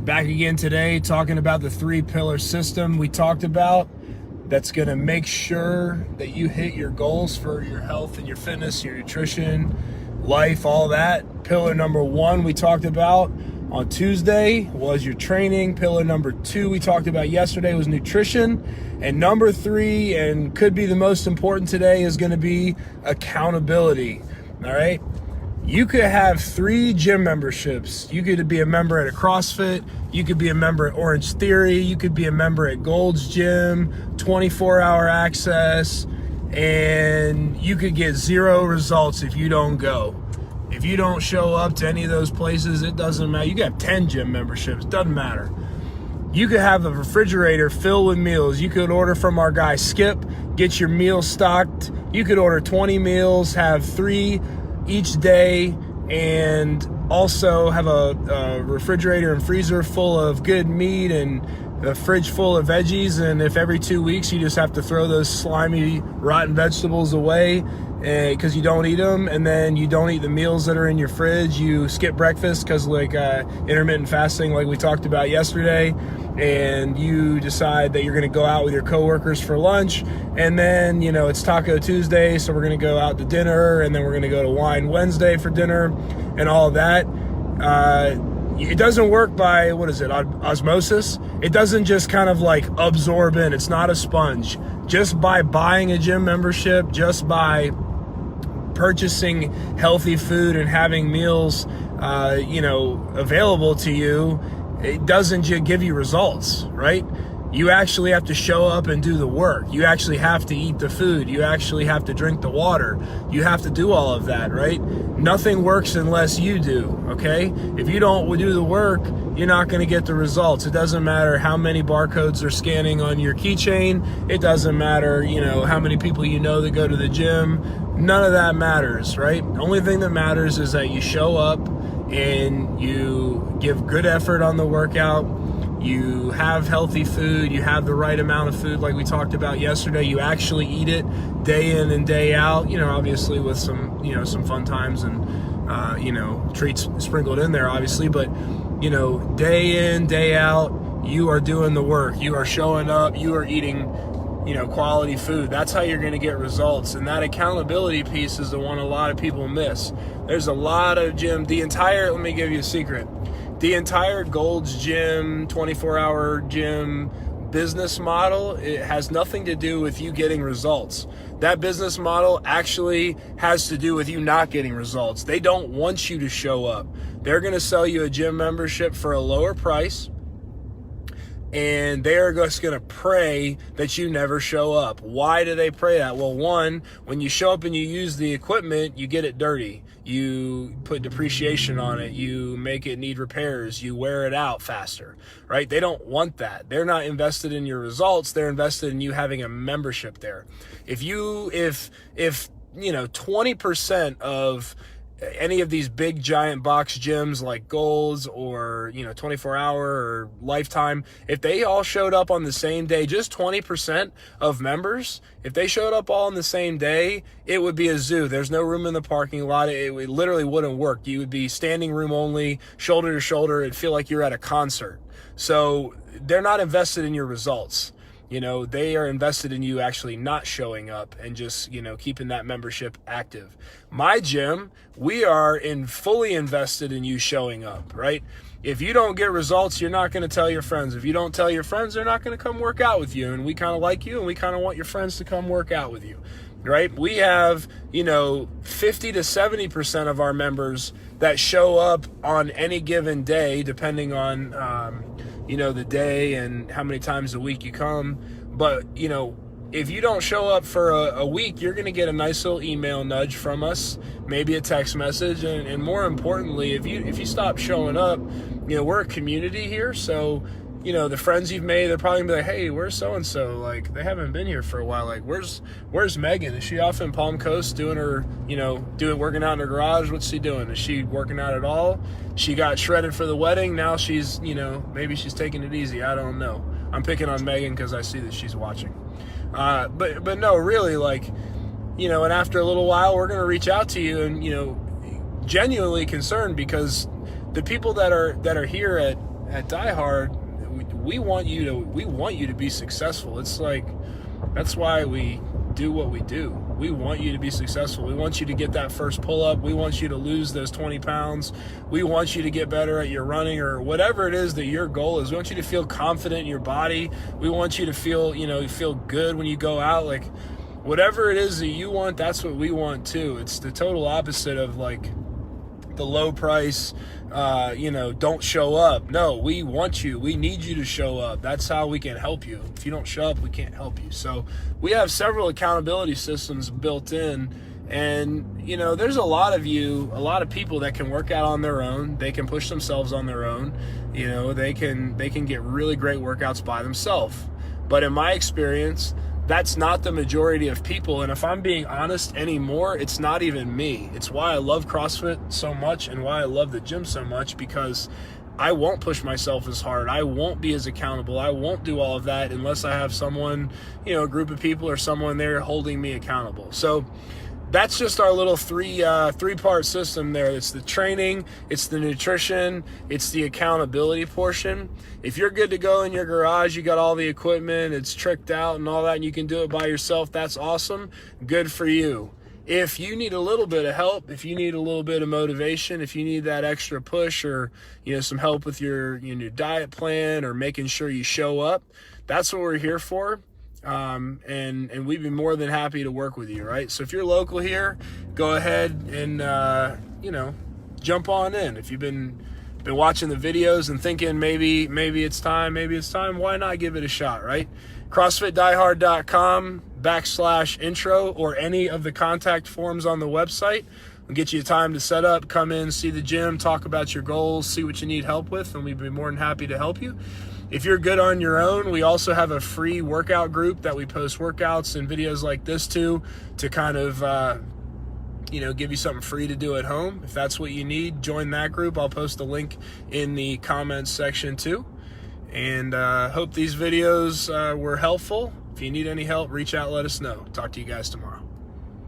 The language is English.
Back again today talking about the 3-pillar system we talked about that's going to make sure that you hit your goals for your health and your fitness, your nutrition, life, all that. Pillar number 1 we talked about on Tuesday was your training. Pillar number 2 we talked about yesterday was nutrition. And number 3, and could be the most important today, is going to be accountability. All right? You could have 3 gym memberships. You could be a member at a CrossFit. You could be a member at Orange Theory. You could be a member at Gold's Gym, 24-hour access, and you could get 0 results if you don't go. If you don't show up to any of those places, it doesn't matter. You could have 10 gym memberships, doesn't matter. You could have a refrigerator filled with meals. You could order from our guy Skip, get your meals stocked. You could order 20 meals, have 3 each day, and also have a refrigerator and freezer full of good meat and a fridge full of veggies. And if every 2 weeks you just have to throw those slimy, rotten vegetables away because you don't eat them, and then you don't eat the meals that are in your fridge, you skip breakfast because intermittent fasting like we talked about yesterday, and you decide that you're going to go out with your coworkers for lunch, and then it's Taco Tuesday, so we're going to go out to dinner, and then we're going to go to Wine Wednesday for dinner and all of that. It doesn't work by, osmosis. It doesn't just kind of absorb in. It's not a sponge. Just by buying a gym membership, just by purchasing healthy food and having meals, available to you, it doesn't just give you results, right? You actually have to show up and do the work. You actually have to eat the food. You actually have to drink the water. You have to do all of that, right? Nothing works unless you do, okay? If you don't do the work, you're not going to get the results. It doesn't matter how many barcodes are scanning on your keychain. It doesn't matter, how many people that go to the gym. None of that matters, right? The only thing that matters is that you show up and you give good effort on the workout. You have healthy food, you have the right amount of food like we talked about yesterday. You actually eat it day in and day out, obviously with some fun times and, treats sprinkled in there, obviously. But, day in, day out, you are doing the work. You are showing up, you are eating, quality food. That's how you're going to get results. And that accountability piece is the one a lot of people miss. There's a lot of let me give you a secret. The entire Gold's Gym, 24-hour gym business model, it has nothing to do with you getting results. That business model actually has to do with you not getting results. They don't want you to show up. They're going to sell you a gym membership for a lower price, and they're just going to pray that you never show up. Why do they pray that? Well, one, when you show up and you use the equipment, you get it dirty. You put depreciation on it. You make it need repairs. You wear it out faster, right? They don't want that. They're not invested in your results. They're invested in you having a membership there. If 20% of any of these big giant box gyms like Gold's or 24-hour or Lifetime, if they all showed up on the same day, just 20% of members, if they showed up all on the same day, it would be a zoo. There's no room in the parking lot. It literally wouldn't work. You would be standing room only, shoulder to shoulder. It'd feel like you're at a concert. So they're not invested in your results. They are invested in you actually not showing up and just, keeping that membership active. My gym, we are fully invested in you showing up, right? If you don't get results, you're not going to tell your friends. If you don't tell your friends, they're not going to come work out with you. And we kind of like you, and we kind of want your friends to come work out with you, right? We have, 50 to 70% of our members that show up on any given day, depending on, the day and how many times a week you come. But, if you don't show up for a week, you're going to get a nice little email nudge from us, maybe a text message. And more importantly, if you stop showing up, we're a community here. So, the friends you've made, they're probably going to be like, hey, where's so-and-so? They haven't been here for a while. Where's Megan? Is she off in Palm Coast doing her, working out in her garage? What's she doing? Is she working out at all? She got shredded for the wedding. Now she's, maybe she's taking it easy. I don't know. I'm picking on Megan because I see that she's watching. But no, really, and after a little while, we're going to reach out to you and, genuinely concerned, because the people that are here at at Die Hard, we want you to be successful. It's like, that's why we do what we do. We want you to be successful. We want you to get that first pull-up. We want you to lose those 20 pounds. We want you to get better at your running, or whatever it is that your goal is. We want you to feel confident in your body. We want you to feel, feel good when you go out. Like, whatever it is that you want, that's what we want too. It's the total opposite of like the low price, don't show up. No, we want you. We need you to show up. That's how we can help you. If you don't show up, we can't help you. So we have several accountability systems built in. And, there's a lot of people that can work out on their own. They can push themselves on their own. They can get really great workouts by themselves. But in my experience, that's not the majority of people. And if I'm being honest anymore, it's not even me. It's why I love CrossFit so much and why I love the gym so much, because I won't push myself as hard. I won't be as accountable. I won't do all of that unless I have someone, a group of people or someone there holding me accountable. So that's just our little three-part system there. It's the training, it's the nutrition, it's the accountability portion. If you're good to go in your garage, you got all the equipment, it's tricked out and all that, and you can do it by yourself, that's awesome. Good for you. If you need a little bit of help, if you need a little bit of motivation, if you need that extra push, or some help with your diet plan, or making sure you show up, that's what we're here for. And we'd be more than happy to work with you, right? So if you're local here, go ahead and jump on in. If you've been watching the videos and thinking maybe it's time, why not give it a shot, right? CrossFitDieHard.com/intro, or any of the contact forms on the website will get you time to set up, come in, see the gym, talk about your goals, see what you need help with, and we'd be more than happy to help you. If you're good on your own, we also have a free workout group that we post workouts and videos like this to kind of, give you something free to do at home. If that's what you need, join that group. I'll post a link in the comments section too. And hope these videos were helpful. If you need any help, reach out, let us know. Talk to you guys tomorrow.